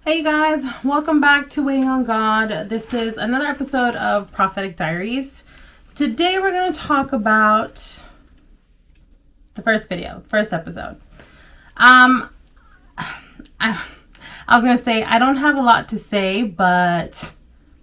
Hey guys, welcome back to Waiting on God. This is another episode of Prophetic Diaries. Today we're going to talk about the first episode. I was going to say I don't have a lot to say, but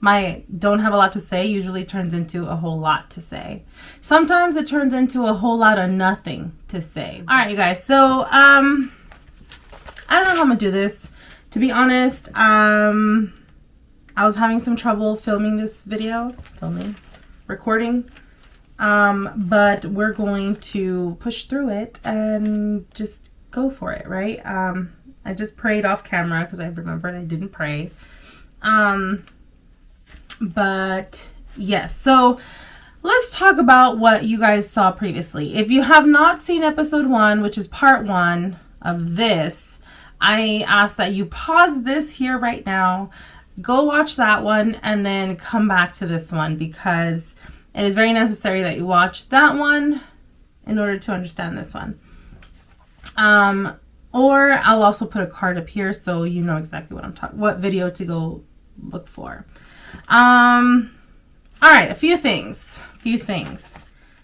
my don't have a lot to say usually turns into a whole lot to say. Sometimes it turns into a whole lot of nothing to say. All right, you guys. So, I don't know how I'm going to do this. To be honest, I was having some trouble filming this video, recording, but we're going to push through it and just go for it, right? I just prayed off camera because I remembered I didn't pray. But yes, so let's talk about what you guys saw previously. If you have not seen episode 1, which is part 1 of this, I ask that you pause this here right now, go watch that one, and then come back to this one because it is very necessary that you watch that one in order to understand this one. Or I'll also put a card up here so you know exactly what video to go look for. All right, a few things.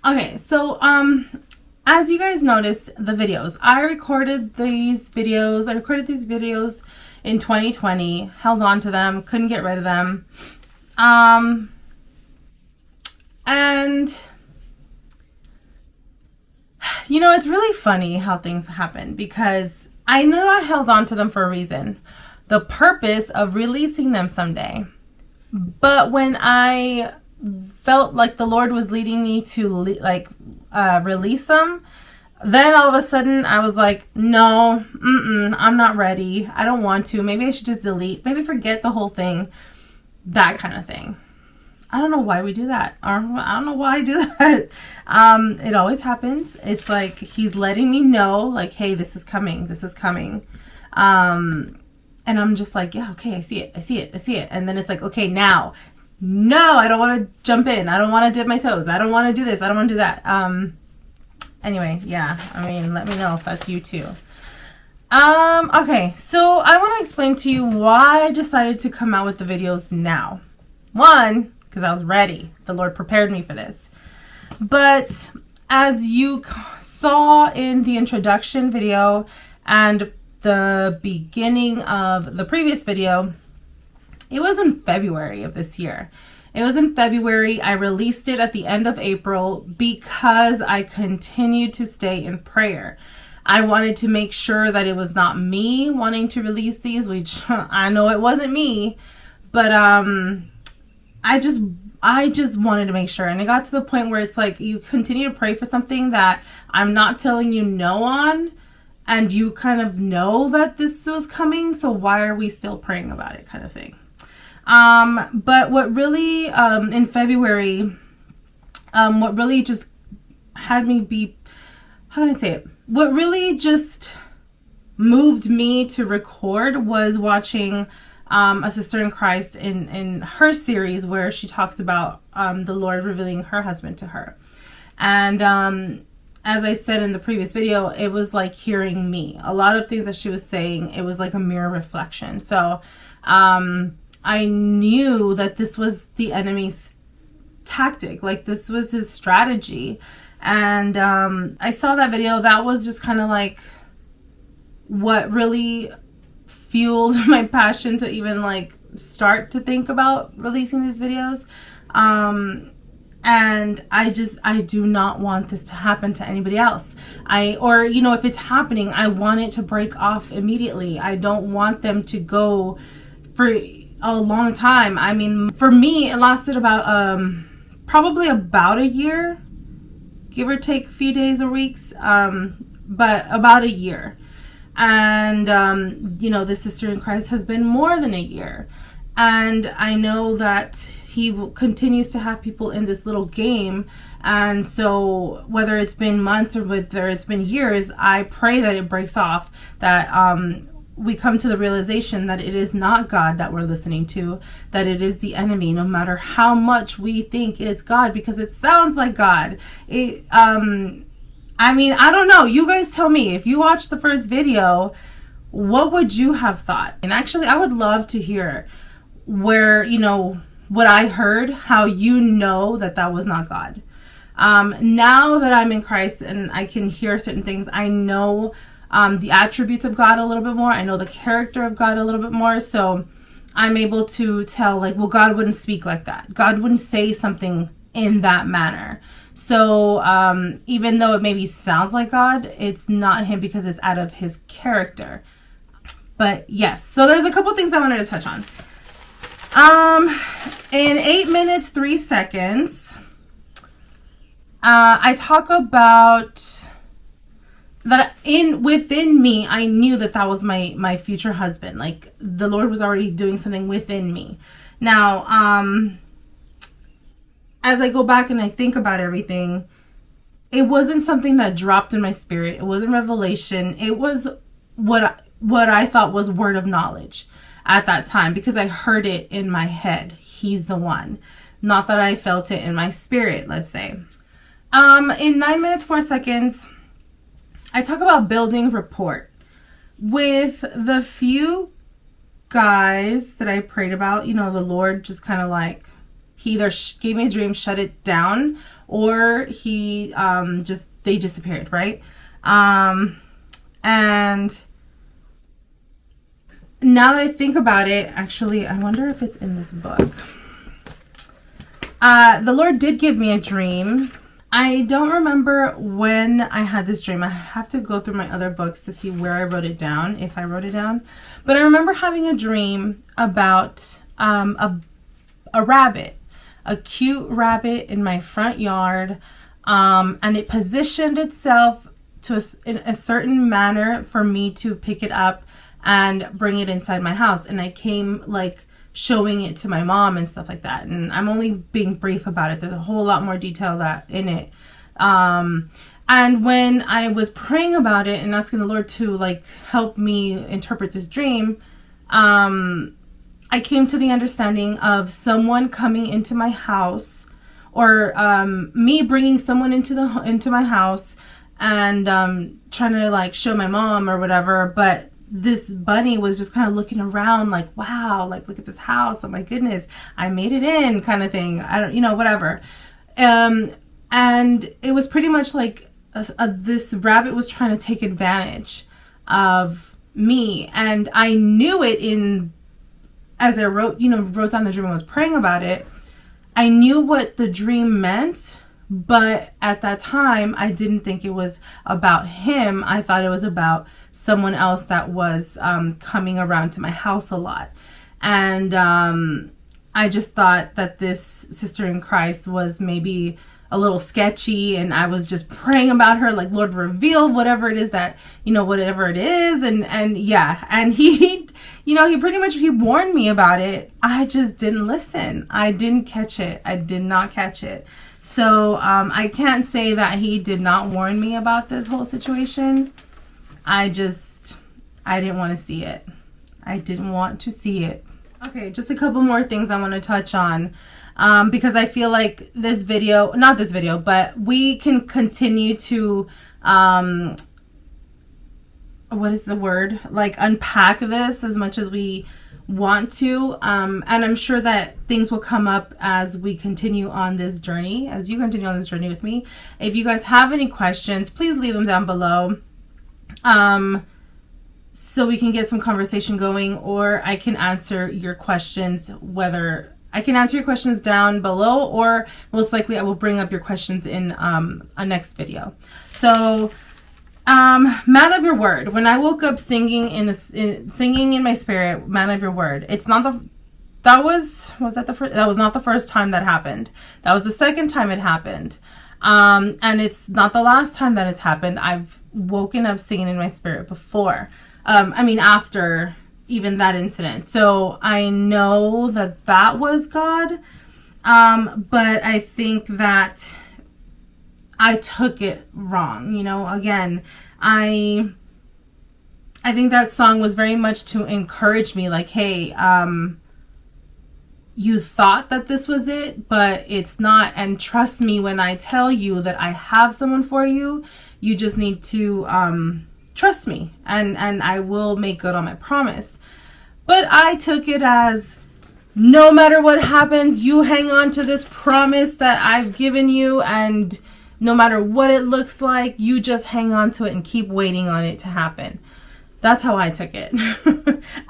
Okay, so as you guys noticed, the videos. I recorded these videos in 2020, held on to them, couldn't get rid of them. And, you know, it's really funny how things happen because I know I held on to them for a reason. The purpose of releasing them someday. But when I felt like the Lord was leading me to release them, then all of a sudden I was like, no, I'm not ready. I don't want to. Maybe I should just delete, maybe forget the whole thing, that kind of thing. I don't know why we do that. I don't know why I do that. It always happens. It's like he's letting me know, like, hey, this is coming. And I'm just like, yeah, okay, I see it. And then it's like, okay, now. No, I don't want to jump in. I don't want to dip my toes. I don't want to do this. I don't want to do that. Anyway, yeah. I mean, let me know if that's you too. Okay, so I want to explain to you why I decided to come out with the videos now. One, because I was ready. The Lord prepared me for this. But as you saw in the introduction video and the beginning of the previous video, it was in February of this year. It was in February. I released it at the end of April because I continued to stay in prayer. I wanted to make sure that it was not me wanting to release these, which I know it wasn't me, but I just wanted to make sure. And it got to the point where it's like you continue to pray for something that I'm not telling you no on, and you kind of know that this is coming, so why are we still praying about it, kind of thing. But what really, in February, what really just had me be, how can I say it? What really just moved me to record was watching, a sister in Christ in her series where she talks about, the Lord revealing her husband to her. And, as I said in the previous video, it was like hearing me. A lot of things that she was saying, it was like a mirror reflection. So, I knew that this was the enemy's tactic, like this was his strategy. And I saw that video. That was just kind of like what really fueled my passion to even like start to think about releasing these videos. And I do not want this to happen to anybody else. If it's happening, I want it to break off immediately. I don't want them to go for a long time. I mean, for me, it lasted about probably about a year, give or take a few days or weeks, but about a year. And this sister in Christ has been more than a year, and I know that he continues to have people in this little game. And so whether it's been months or whether it's been years, I pray that it breaks off, that we come to the realization that it is not God that we're listening to, that it is the enemy, no matter how much we think it's God, because it sounds like God. I mean, I don't know. You guys tell me. If you watch the first video, what would you have thought? And actually, I would love to hear where, what I heard, how you know that that was not God. Now that I'm in Christ and I can hear certain things, I know the attributes of God a little bit more. I know the character of God a little bit more. So I'm able to tell, like, well, God wouldn't speak like that. God wouldn't say something in that manner. So even though it maybe sounds like God, it's not him because it's out of his character. But yes, so there's a couple things I wanted to touch on. In 8 minutes, 3 seconds, I talk about that within me, I knew that that was my future husband. Like, the Lord was already doing something within me. Now, as I go back and I think about everything, it wasn't something that dropped in my spirit. It wasn't revelation. It was what I thought was word of knowledge at that time, because I heard it in my head. He's the one. Not that I felt it in my spirit, let's say. In 9 minutes, 4 seconds, I talk about building rapport with the few guys that I prayed about. The Lord just kind of like, he either gave me a dream, shut it down, or he they disappeared, right? And now that I think about it, actually, I wonder if it's in this book. The Lord did give me a dream. I don't remember when I had this dream. I have to go through my other books to see where I wrote it down, if I wrote it down. But I remember having a dream about a rabbit, a cute rabbit in my front yard, and it positioned itself in a certain manner for me to pick it up and bring it inside my house. And I came like showing it to my mom and stuff like that. And I'm only being brief about it. There's a whole lot more detail in it. And when I was praying about it and asking the Lord to like help me interpret this dream, I came to the understanding of someone coming into my house, or me bringing someone into my house and trying to like show my mom or whatever. But this bunny was just kind of looking around like, wow, like, look at this house. Oh my goodness, I made it in, kind of thing. I don't, whatever. And it was pretty much like this rabbit was trying to take advantage of me. And I knew it as I wrote down the dream and was praying about it. I knew what the dream meant, but at that time, I didn't think it was about him. I thought it was about someone else that was coming around to my house a lot. And I just thought that this sister in Christ was maybe a little sketchy, and I was just praying about her, like, Lord, reveal whatever it is that, whatever it is. And yeah, and he pretty much, he warned me about it. I just didn't listen. I didn't catch it. I did not catch it. So I can't say that he did not warn me about this whole situation. I didn't want to see it. I didn't want to see it. Okay, just a couple more things I want to touch on. Because I feel like not this video, but we can continue to, what is the word? Like, unpack this as much as we want to. And I'm sure that things will come up as we continue on this journey, as you continue on this journey with me. If you guys have any questions, please leave them down below. So we can get some conversation going, or I can answer your questions, I can answer your questions down below, or most likely I will bring up your questions in a next video. So, man of your word. When I woke up singing singing in my spirit, man of your word. That was not the first time that happened. That was the second time it happened. And it's not the last time that it's happened. I've woken up singing in my spirit before. After even that incident. So I know that was God. But I think that I took it wrong. Again, I think that song was very much to encourage me, like, hey, you thought that this was it, but it's not. And trust me when I tell you that I have someone for you. You just need to trust me, and I will make good on my promise. But I took it as, no matter what happens, you hang on to this promise that I've given you, and no matter what it looks like, you just hang on to it and keep waiting on it to happen. That's how I took it.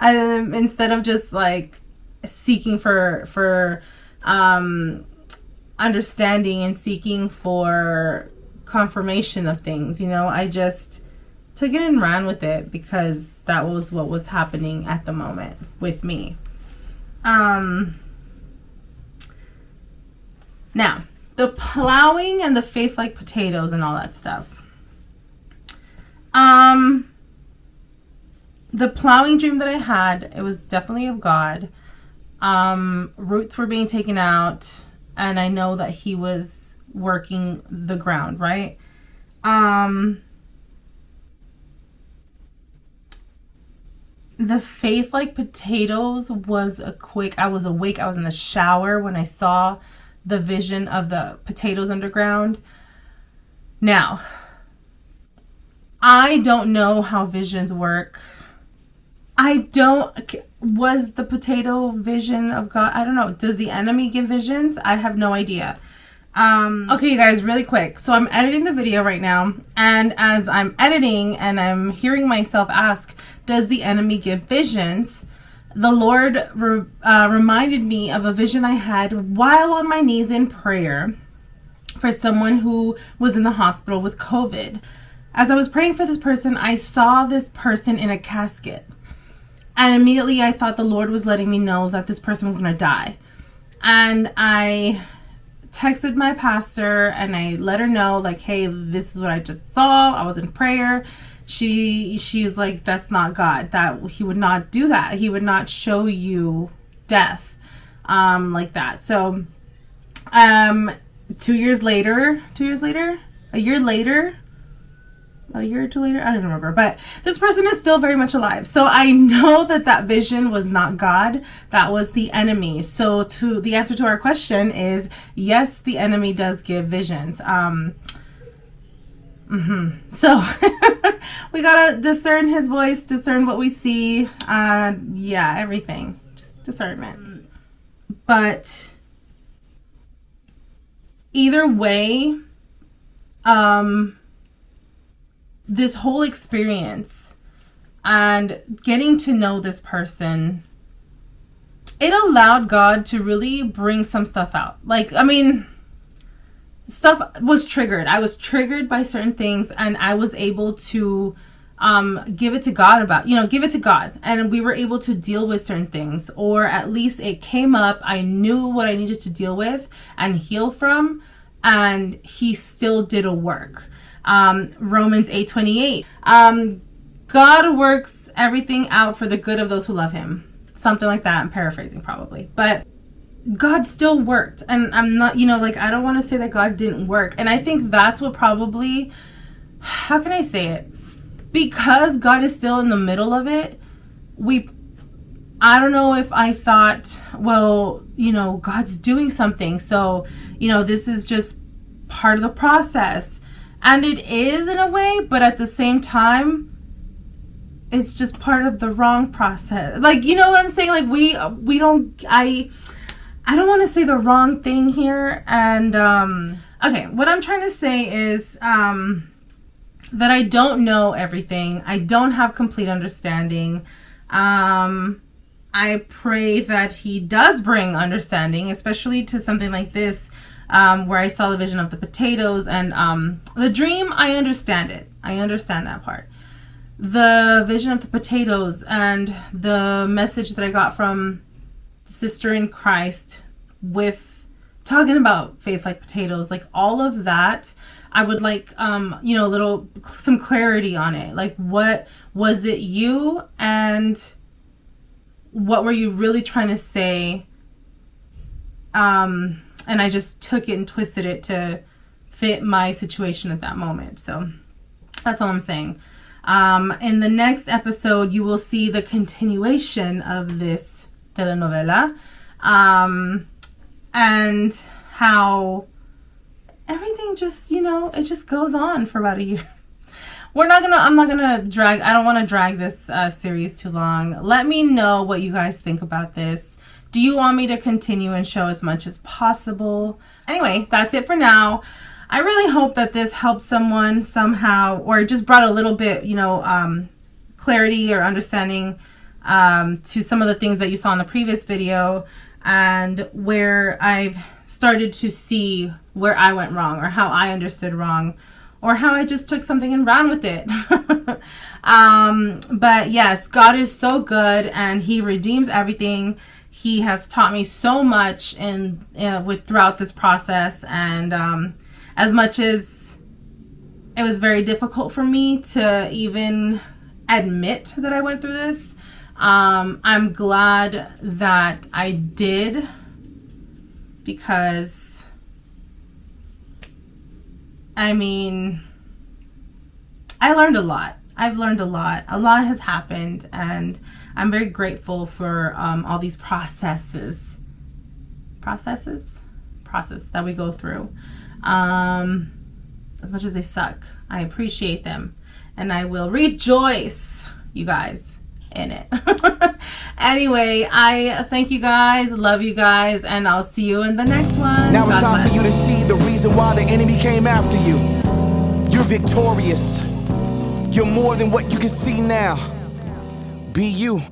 Instead of just like seeking for understanding and seeking for confirmation of things, I just took it and ran with it because that was what was happening at the moment with me. Now, the plowing and the faith like potatoes and all that stuff. The plowing dream that I had, it was definitely of God. Roots were being taken out, and I know that he was working the ground, right? The faith like potatoes was I was awake, I was in the shower when I saw the vision of the potatoes underground. Now, I don't know how visions work. Was the potato vision of God? I don't know. Does the enemy give visions? I have no idea. Okay, you guys, really quick. So I'm editing the video right now, and as I'm editing and I'm hearing myself ask, does the enemy give visions? The Lord reminded me of a vision I had while on my knees in prayer for someone who was in the hospital with COVID. As I was praying for this person, I saw this person in a casket. And immediately I thought the Lord was letting me know that this person was going to die. And I texted my pastor and I let her know, like, hey, this is what I just saw. I was in prayer. She's like, that's not God. That he would not do that. He would not show you death like that. So 2 years later, a year or two later, I don't remember, but this person is still very much alive. So I know that vision was not God, that was the enemy. So the answer to our question is yes, the enemy does give visions. So we gotta discern his voice, discern what we see, everything, just discernment. But either way, this whole experience and getting to know this person, it allowed God to really bring some stuff out. Like, I mean, stuff was triggered. I was triggered by certain things, and I was able to give it to God give it to God. And we were able to deal with certain things, or at least it came up. I knew what I needed to deal with and heal from, and he still did a work. Romans 8:28. God works everything out for the good of those who love him. Something like that. I'm paraphrasing probably. But God still worked. And I'm not, I don't want to say that God didn't work. And I think that's what probably, how can I say it? Because God is still in the middle of it, I don't know if I thought, well, God's doing something. So, this is just part of the process. And it is in a way, but at the same time, it's just part of the wrong process. Like, you know what I'm saying? Like, I don't want to say the wrong thing here. And, okay, what I'm trying to say is, that I don't know everything. I don't have complete understanding. I pray that he does bring understanding, especially to something like this, where I saw the vision of the potatoes and the dream. I understand it. I understand that part. The vision of the potatoes and the message that I got from Sister in Christ with talking about faith like potatoes, like all of that, I would like, some clarity on it. Like, what was it you, and what were you really trying to say? And I just took it and twisted it to fit my situation at that moment. So that's all I'm saying. In the next episode, you will see the continuation of this telenovela, and how everything just, it just goes on for about a year. I'm not gonna drag, I don't want to drag this series too long. Let me know what you guys think about this. Do you want me to continue and show as much as possible? Anyway, that's it for now. I really hope that this helped someone somehow, or just brought a little bit, you know, clarity or understanding to some of the things that you saw in the previous video, and where I've started to see where I went wrong, or how I understood wrong, or how I just took something and ran with it. But yes, God is so good, and He redeems everything. He has taught me so much throughout this process, and as much as it was very difficult for me to even admit that I went through this, I'm glad that I did, because I mean, I learned a lot. I've learned a lot. A lot has happened, and I'm very grateful for all these processes that we go through. As much as they suck, I appreciate them, and I will rejoice, you guys, in it. Anyway, I thank you guys, love you guys, and I'll see you in the next one. Now it's time for you to see the reason why the enemy came after you. You're victorious. You're more than what you can see now. Be you.